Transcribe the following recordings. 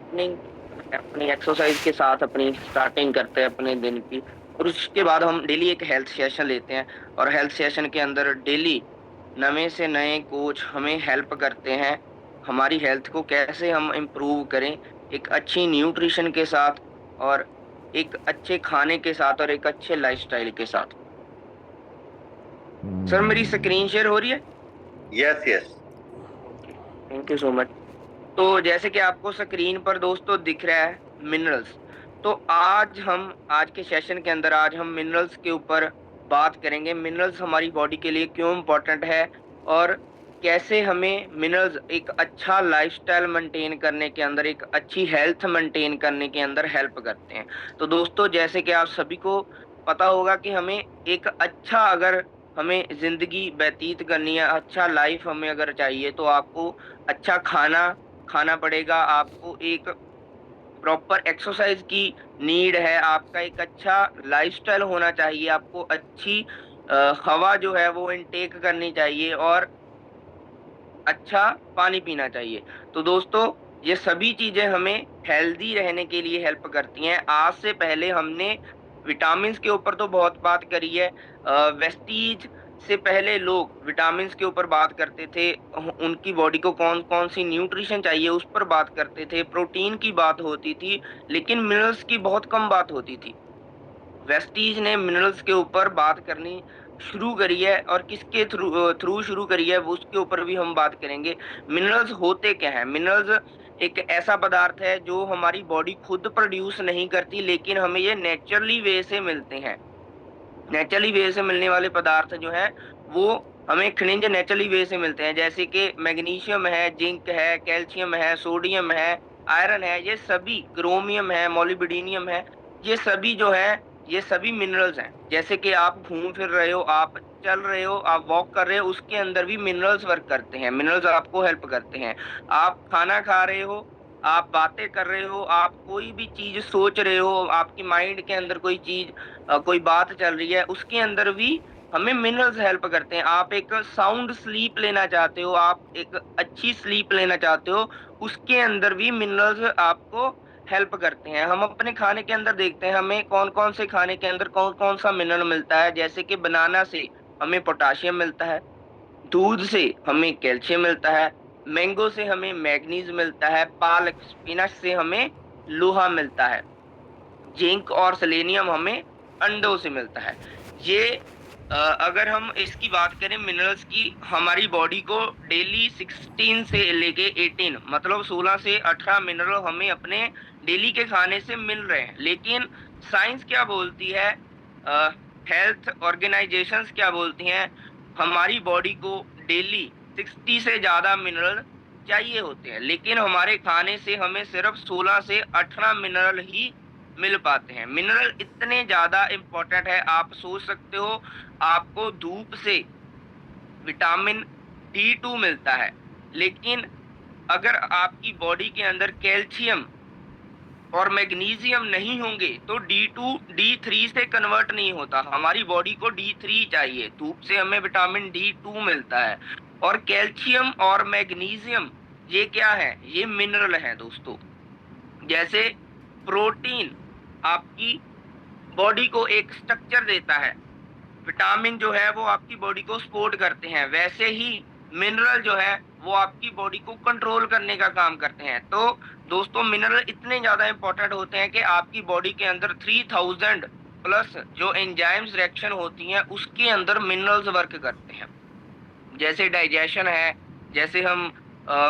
Morning अपनी exercise के साथ अपनी स्टार्टिंग करते हैं अपने दिन की। और उसके बाद हम डेली एक हेल्थ सेशन लेते हैं, और हेल्थ सेशन के अंदर डेली नए से नए कोच हमें हेल्प करते हैं हमारी हेल्थ को कैसे हम इम्प्रूव करें, एक अच्छी न्यूट्रिशन के साथ, और एक अच्छे खाने के साथ, और एक अच्छे लाइफस्टाइल के साथ। सर मेरी स्क्रीन शेयर हो रही है? Yes yes. Okay, thank you so much. तो जैसे कि आपको स्क्रीन पर दोस्तों दिख रहा है मिनरल्स। तो आज के सेशन के अंदर आज हम मिनरल्स के ऊपर बात करेंगे। मिनरल्स हमारी बॉडी के लिए क्यों इम्पोर्टेंट है, और कैसे हमें मिनरल्स एक अच्छा लाइफस्टाइल मेंटेन करने के अंदर, एक अच्छी हेल्थ मेंटेन करने के अंदर हेल्प करते हैं। तो दोस्तों जैसे कि आप सभी को पता होगा कि हमें एक अच्छा, अगर हमें जिंदगी व्यतीत करनी है, अच्छा लाइफ हमें अगर चाहिए, तो आपको अच्छा खाना खाना पड़ेगा, आपको एक प्रॉपर एक्सरसाइज की नीड है, आपका एक अच्छा लाइफस्टाइल होना चाहिए, आपको अच्छी हवा जो है वो इनटेक करनी चाहिए, और अच्छा पानी पीना चाहिए। तो दोस्तों ये सभी चीजें हमें हेल्दी रहने के लिए हेल्प करती हैं। आज से पहले हमने विटामिन्स के ऊपर तो बहुत बात करी है। वेस्टीज से पहले लोग विटामिन्स के ऊपर बात करते थे, उनकी बॉडी को कौन कौन सी न्यूट्रिशन चाहिए उस पर बात करते थे, प्रोटीन की बात होती थी, लेकिन मिनरल्स की बहुत कम बात होती थी। वेस्टीज ने मिनरल्स के ऊपर बात करनी शुरू करी है, और किसके थ्रू थ्रू शुरू करी है वो उसके ऊपर भी हम बात करेंगे। मिनरल्स होते क्या हैं? मिनरल्स एक ऐसा पदार्थ है जो हमारी बॉडी खुद प्रोड्यूस नहीं करती, लेकिन हमें ये नेचुरली वे से मिलते हैं। नेचुरली वे से मिलने वाले पदार्थ जो हैं वो हमें खनिज नेचुरली वे से मिलते हैं, जैसे कि मैग्नीशियम है, जिंक है, कैल्शियम है, सोडियम है, आयरन है, ये सभी, क्रोमियम है, मोलिब्डेनम है, ये सभी जो है ये सभी मिनरल्स हैं। जैसे कि आप घूम फिर रहे हो, आप चल रहे हो, आप वॉक कर रहे हो, उसके अंदर भी मिनरल्स वर्क करते हैं, मिनरल्स आपको हेल्प करते हैं। आप खाना खा रहे हो, आप बातें कर रहे हो, आप कोई भी चीज सोच रहे हो, आपकी माइंड के अंदर कोई चीज कोई बात चल रही है, उसके अंदर भी हमें मिनरल्स हेल्प करते हैं। आप एक साउंड स्लीप लेना चाहते हो, आप एक अच्छी स्लीप लेना चाहते हो, उसके अंदर भी मिनरल्स आपको हेल्प करते हैं। हम अपने खाने के अंदर देखते हैं हमें कौन कौन से खाने के अंदर कौन कौन सा मिनरल मिलता है। जैसे कि बनाना से हमें पोटाशियम मिलता है, दूध से हमें कैल्शियम मिलता है, मैंगो से हमें मैग्नीज मिलता है, पालक स्पिनच से हमें लोहा मिलता है, जिंक और सेलेनियम हमें अंडों से मिलता है। ये अगर हम इसकी बात करें मिनरल्स की, हमारी बॉडी को डेली 16 से लेके 18, मतलब 16 से 18 मिनरल हमें अपने डेली के खाने से मिल रहे हैं। लेकिन साइंस क्या बोलती है, हेल्थ ऑर्गेनाइजेशंस क्या बोलती हैं, हमारी बॉडी को डेली 60 से ज्यादा मिनरल चाहिए होते हैं, लेकिन हमारे खाने से हमें सिर्फ 16 से 18 मिनरल ही मिल पाते हैं। मिनरल इतने ज़्यादा इम्पोर्टेंट है, आप सोच सकते हो आपको धूप से विटामिन D2 मिलता है, लेकिन अगर आपकी बॉडी के अंदर कैल्शियम और मैग्नीशियम नहीं होंगे तो D2 D3 से कन्वर्ट नहीं होता। हमारी बॉडी को D3 चाहिए, धूप से हमें विटामिन D2 मिलता है। और कैल्शियम और मैग्नीशियम ये क्या है? ये मिनरल हैं दोस्तों। जैसे प्रोटीन आपकी बॉडी को एक स्ट्रक्चर देता है, विटामिन जो है वो आपकी बॉडी को सपोर्ट करते हैं, वैसे ही मिनरल जो है वो आपकी बॉडी को कंट्रोल करने का काम करते हैं। तो दोस्तों मिनरल इतने ज्यादा इंपॉर्टेंट होते हैं कि आपकी बॉडी के अंदर 3000 प्लस जो एंजाइम्स रिएक्शन होती हैं उसके अंदर मिनरल्स वर्क करते हैं। जैसे डाइजेशन है, जैसे हम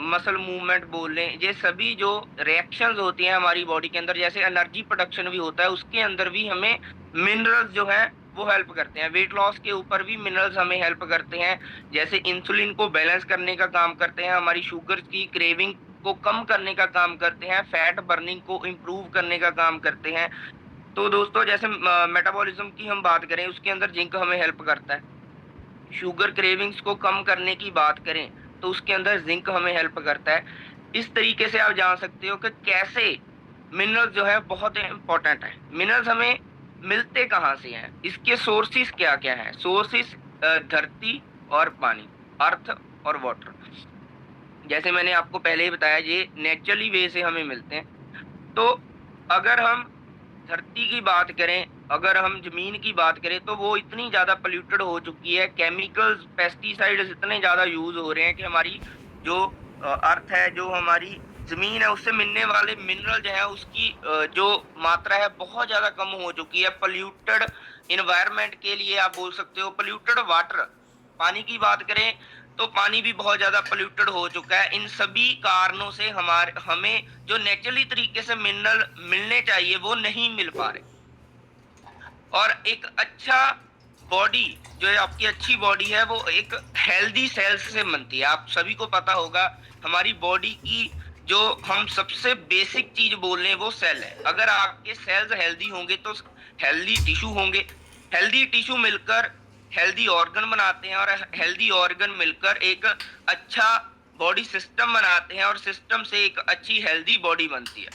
मसल मूवमेंट बोल लें, ये सभी जो रिएक्शंस होती हैं हमारी बॉडी के अंदर, जैसे एनर्जी प्रोडक्शन भी होता है, उसके अंदर भी हमें मिनरल्स जो हैं वो हेल्प करते हैं। वेट लॉस के ऊपर भी मिनरल्स हमें हेल्प करते हैं, जैसे इंसुलिन को बैलेंस करने का काम करते हैं, हमारी शुगर की क्रेविंग को कम करने का काम करते हैं, फैट बर्निंग को इम्प्रूव करने का काम करते हैं। तो दोस्तों जैसे मेटाबॉलिज्म की हम बात करें, उसके अंदर जिंक हमें हेल्प करता है। शुगर क्रेविंग्स को कम करने की बात करें तो उसके अंदर जिंक हमें हेल्प करता है। इस तरीके से आप जान सकते हो कि कैसे मिनरल्स जो है बहुत इंपॉर्टेंट है। मिनरल्स हमें मिलते कहाँ से हैं, इसके सोर्सेस क्या क्या हैं? सोर्सेस धरती और पानी, अर्थ और वाटर। जैसे मैंने आपको पहले ही बताया, ये नेचुरली वे से हमें मिलते हैं। तो अगर हम धरती की बात करें, अगर हम ज़मीन की बात करें, तो वो इतनी ज़्यादा पॉल्यूटेड हो चुकी है, केमिकल्स, पेस्टिसाइड्स इतने ज़्यादा यूज़ हो रहे हैं कि हमारी जो अर्थ है, जो हमारी ज़मीन है, उससे मिलने वाले मिनरल जो है, उसकी जो मात्रा है, बहुत ज़्यादा कम हो चुकी है। पॉल्यूटेड एनवायरनमेंट के लिए आप बोल सकते हो, पॉल्यूटेड वाटर, पानी की बात करें, तो पानी भी बहुत ज़्यादा पॉल्यूटेड हो चुका है। इन सभी कारणों से हमें जो नेचुरली तरीके से मिनरल मिलने चाहिए, वो नहीं मिल पा रहे। और एक अच्छा बॉडी, जो है आपकी अच्छी बॉडी है, वो एक हेल्दी सेल्स से बनती है। आप सभी को पता होगा, हमारी बॉडी की जो हम सबसे बेसिक चीज बोल रहे हैं, वो सेल है। अगर आपके सेल्स हेल्दी होंगे तो हेल्दी टिश्यू होंगे, हेल्दी टिश्यू मिलकर हेल्दी ऑर्गन बनाते हैं, और हेल्दी ऑर्गन मिलकर एक अच्छा बॉडी सिस्टम बनाते हैं, और सिस्टम से एक अच्छी हेल्दी बॉडी बनती है।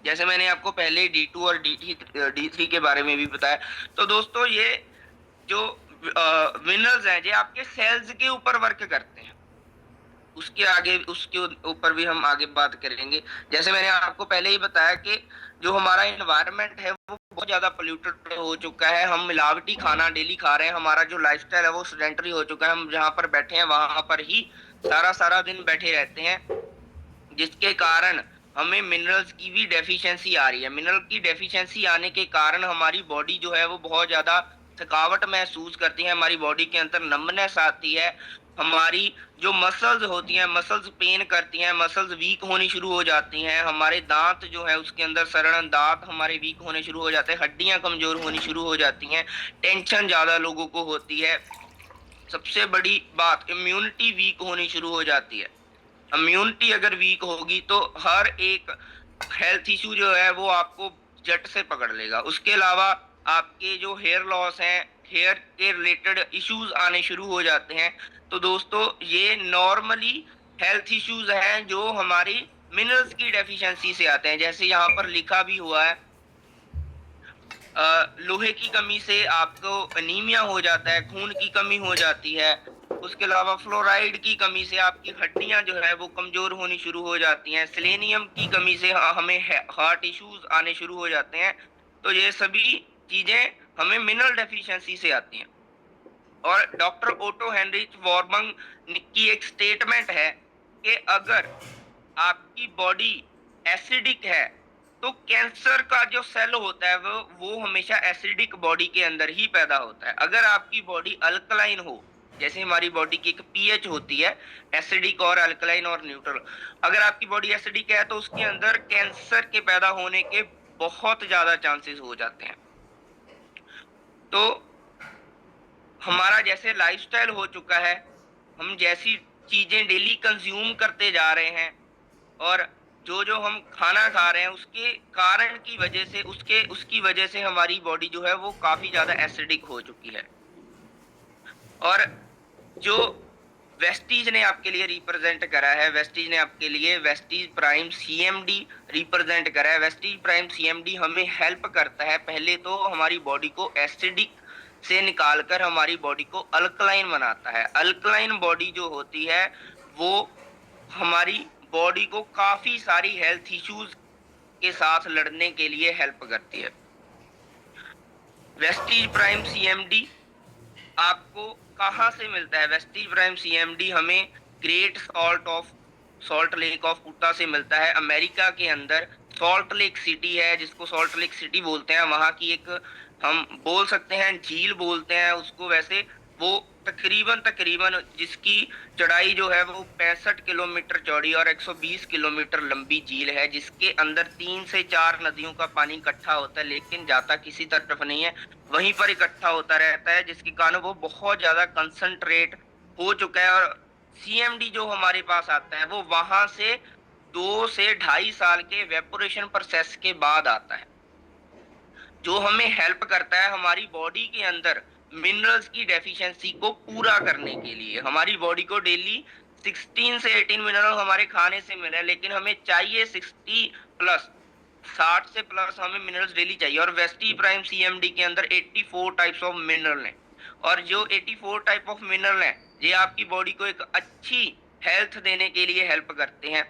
जैसे मैंने आपको पहले D2 और D3 के बारे में भी बताया। तो दोस्तों, ये जो मिनरल्स हैं, ये आपके सेल्स के ऊपर वर्क करते हैं। उसके ऊपर भी हम आगे बात करेंगे। जैसे मैंने आपको पहले ही बताया कि जो हमारा एनवायरनमेंट है, वो बहुत ज़्यादा पॉल्यूटेड हो चुका है। हम मिलावटी खाना डेली खा रहे हैं। हमारा जो लाइफ़स्टाइल है, वो सेडेंटरी हो चुका है। हम जहाँ पर बैठे हैं, वहाँ पर ही सारा दिन बैठे रहते हैं। जिसके कारण हमें मिनरल्स की भी डेफिशिएंसी आ रही है। मिनरल की डेफिशिएंसी आने के कारण हमारी बॉडी जो है, वो बहुत ज़्यादा थकावट महसूस करती है। हमारी बॉडी के अंदर नंबनेस आती है। हमारी जो मसल्स होती हैं, मसल्स पेन करती हैं, मसल्स वीक होनी शुरू हो जाती हैं। हमारे दांत जो है, उसके अंदर सड़न, दांत हमारे वीक होने शुरू हो जाते हैं। हड्डियां कमजोर होनी शुरू हो जाती हैं। टेंशन ज़्यादा लोगों को होती है। सबसे बड़ी बात, इम्यूनिटी वीक होनी शुरू हो जाती है। इम्यूनिटी अगर वीक होगी, तो हर एक हेल्थ इशू जो है, वो आपको झट से पकड़ लेगा। उसके अलावा आपके जो हेयर लॉस हैं, हेयर के रिलेटेड इश्यूज आने शुरू हो जाते हैं। तो दोस्तों, ये नॉर्मली हेल्थ इश्यूज हैं जो हमारी मिनरल्स की डेफिशिएंसी से आते हैं। जैसे यहाँ पर लिखा भी हुआ है, लोहे की कमी से आपको अनीमिया हो जाता है, खून की कमी हो जाती है। उसके अलावा फ्लोराइड की कमी से आपकी हड्डियां जो है, वो कमजोर होनी शुरू हो जाती हैं। सेलेनियम की कमी से हमें हार्ट इश्यूज आने शुरू हो जाते हैं। तो ये सभी चीजें हमें मिनरल डेफिशिएंसी से आती हैं। और डॉक्टर ओटो हेनरिच वॉर्मंग की एक स्टेटमेंट है कि अगर आपकी बॉडी एसिडिक है, तो कैंसर का जो सेल होता है, वो हमेशा एसिडिक बॉडी के अंदर ही पैदा होता है। अगर आपकी बॉडी अल्कलाइन हो, जैसे हमारी बॉडी की एक पीएच होती है, एसिडिक और अल्कलाइन और न्यूट्रल। अगर आपकी बॉडी एसिडिक है, तो उसके अंदर कैंसर के पैदा होने के बहुत ज्यादा चांसेस हो जाते हैं। तो हमारा जैसे लाइफस्टाइल हो चुका है, हम जैसी चीजें डेली कंज्यूम करते जा रहे हैं, और जो हम खाना खा रहे हैं, उसके कारण की वजह से, उसकी वजह से हमारी बॉडी जो है, वो काफी ज्यादा एसिडिक हो चुकी है। और जो वेस्टीज ने आपके लिए रिप्रेजेंट करा है, वेस्टीज ने आपके लिए वेस्टीज प्राइम सीएमडी रिप्रेजेंट करा है। वेस्टीज प्राइम सीएमडी हमें हेल्प करता है, पहले तो हमारी बॉडी को एसिडिक से निकालकर हमारी बॉडी को अल्कलाइन बनाता है। अल्कलाइन बॉडी जो होती है, वो हमारी बॉडी को काफी सारी हेल्थ इश्यूज के साथ लड़ने के लिए हेल्प करती है। वेस्टीज प्राइम सीएमडी आपको कहाँ से मिलता है? वेस्टीज प्राइम सीएमडी हमें ग्रेट सॉल्ट लेक ऑफ उटा से मिलता है। अमेरिका के अंदर सॉल्ट लेक सिटी है, जिसको सॉल्ट लेक सिटी बोलते हैं। वहां की एक, हम बोल सकते हैं, झील बोलते हैं उसको वैसे। वो तकरीबन जिसकी चौड़ाई जो है, वो 65 किलोमीटर चौड़ी और 120 किलोमीटर लंबी झील है, जिसके अंदर 3 से 4 नदियों का पानी इकट्ठा होता है, लेकिन जाता किसी तरफ नहीं है, वहीं पर इकट्ठा होता रहता है, जिसके कारण वो बहुत ज्यादा कंसंट्रेट हो चुका है। और सीएमडी जो हमारे पास आता है, वो वहां से 2 से 2.5 साल के वेपोरेशन प्रोसेस के बाद आता है, जो हमें हेल्प करता है हमारी बॉडी के अंदर मिनरल्स की डेफिशिएंसी को पूरा करने के लिए। हमारी बॉडी को डेली 16 से 18 मिनरल हमारे खाने से मिले, लेकिन हमें चाहिए 60 प्लस, 60 से प्लस हमें मिनरल्स डेली चाहिए। और वेस्टी प्राइम सीएमडी के अंदर 84 टाइप्स ऑफ मिनरल हैं, और जो 84 टाइप ऑफ मिनरल हैं, ये आपकी बॉडी को एक अच्छी हेल्थ देने के लिए हेल्प करते हैं।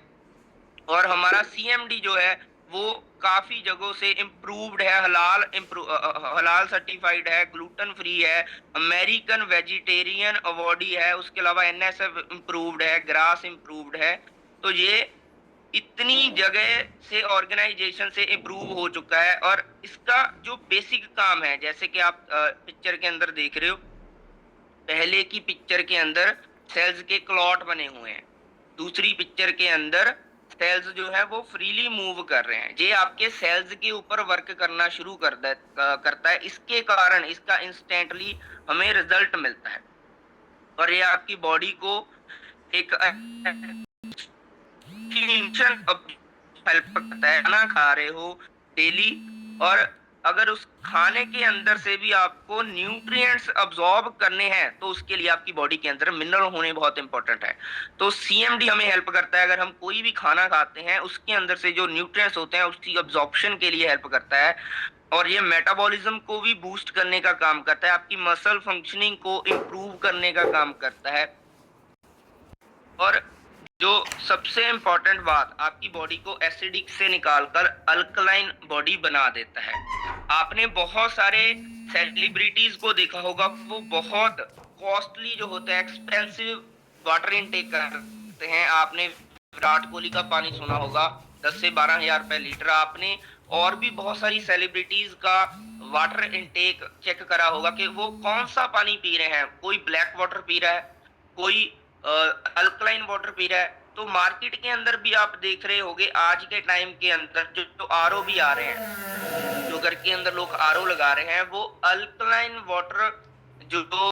और हमारा सीएमडी जो है, वो काफी जगहों से इम्प्रूव्ड है, हलाल सर्टिफाइड है, ग्लूटेन फ्री है, अमेरिकन वेजिटेरियन अवॉर्डी है, उसके अलावा एनएसएफ इम्प्रूव्ड है, ग्रास इम्प्रूव्ड है। तो ये इतनी जगह से ऑर्गेनाइजेशन से इम्प्रूव हो चुका है। और इसका जो बेसिक काम है, जैसे कि आप पिक्चर के अंदर देख रहे हो, पहले की पिक्चर के अंदर सेल्स के क्लॉट बने हुए हैं, दूसरी पिक्चर के अंदर सेल्स जो है वो फ्रीली मूव कर रहे हैं। ये आपके सेल्स के ऊपर वर्क करना शुरू करता है, इसके कारण इसका इंस्टेंटली हमें रिजल्ट मिलता है। और ये आपकी बॉडी को एक हेल्प करता है। खाना खा रहे हो डेली, और अगर उस खाने के अंदर से भी आपको न्यूट्रिएंट्स अब्सॉर्ब करने हैं तो उसके लिए आपकी बॉडी के अंदर मिनरल होने बहुत इंपॉर्टेंट है। तो सीएमडी हमें हेल्प करता है। अगर हम कोई भी खाना खाते हैं उसके अंदर से जो न्यूट्रिएंट्स होते हैं उसकी अब्सॉर्प्शन के लिए हेल्प करता है। और ये मेटाबॉलिज्म को भी बूस्ट करने का काम करता है, आपकी मसल फंक्शनिंग को इम्प्रूव करने का काम करता है। और जो सबसे इंपॉर्टेंट बात, आपकी बॉडी को एसिडिक से निकालकर अल्कलाइन बॉडी बना देता है। आपने बहुत सारे सेलिब्रिटीज को देखा होगा, वो बहुत कॉस्टली जो होता है, एक्सपेंसिव वाटर इनटेक करते हैं। आपने विराट कोहली का पानी सुना होगा, 10 से 12 हजार रुपए लीटर। आपने और भी बहुत सारी सेलिब्रिटीज का वाटर इनटेक चेक करा होगा कि वो कौन सा पानी पी रहे हैं। कोई ब्लैक वाटर पी रहा है, कोई अल्कलाइन वाटर पी रहा है। तो मार्केट के अंदर भी आप देख रहे होंगे आज के टाइम के अंदर जो आरओ भी आ रहे हैं, जो घर के अंदर लोग आरओ लगा रहे हैं, वो अल्कलाइन वाटर जो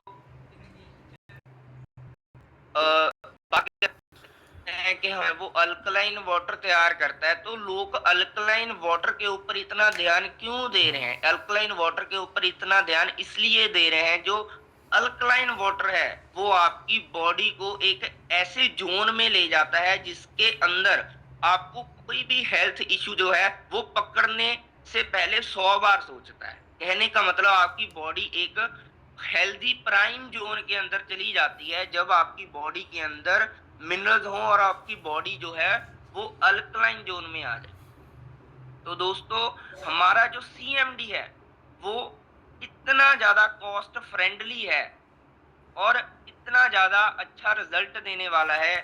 है कि हमें वो अल्कलाइन वाटर तैयार करता है। तो लोग अल्कलाइन वाटर के ऊपर इतना ध्यान क्यों दे रहे हैं? अल्कलाइन वाटर के ऊपर इतना ध्यान इसलिए दे रहे हैं, जो अल्कलाइन वाटर है वो आपकी बॉडी को एक ऐसे जोन में ले जाता है जिसके अंदर आपको कोई भी हेल्थ इश्यू जो है वो पकड़ने से पहले 100 बार सोचता है। कहने का मतलब आपकी बॉडी एक हेल्दी प्राइम जोन के अंदर चली जाती है जब आपकी बॉडी के अंदर मिनरल्स हो और आपकी बॉडी जो है वो अल्कलाइन जोन में आ जाए। तो दोस्तों, हमारा जो सीएमडी है वो इतना ज्यादा कॉस्ट फ्रेंडली है और इतना ज्यादा अच्छा रिजल्ट देने वाला है।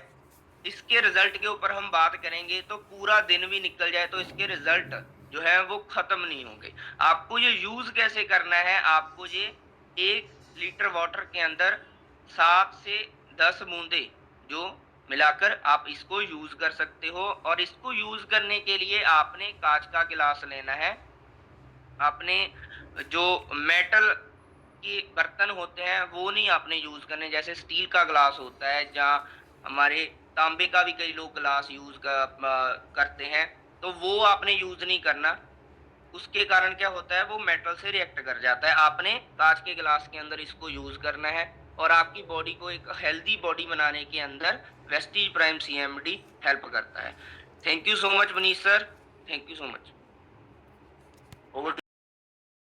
इसके रिजल्ट के ऊपर हम बात करेंगे तो पूरा दिन भी निकल जाए तो इसके रिजल्ट जो है वो खत्म नहीं होंगे। आपको ये यूज कैसे करना है? आपको ये 1 लीटर वाटर के अंदर 7 से 10 बूंदे जो मिलाकर आप इसको यूज कर सकते हो। और इसको यूज करने के लिए आपने कांच का गिलास लेना है। आपने जो मेटल के बर्तन होते हैं वो नहीं आपने यूज करने, जैसे स्टील का ग्लास होता है, जहाँ हमारे तांबे का भी कई लोग ग्लास यूज करते हैं, तो वो आपने यूज नहीं करना। उसके कारण क्या होता है, वो मेटल से रिएक्ट कर जाता है। आपने कांच के गिलास के अंदर इसको यूज करना है और आपकी बॉडी को एक हेल्दी बॉडी बनाने के अंदर वेस्टीज प्राइम सीएमडी हेल्प करता है। Thank you so much Manish sir, thank you so much. Over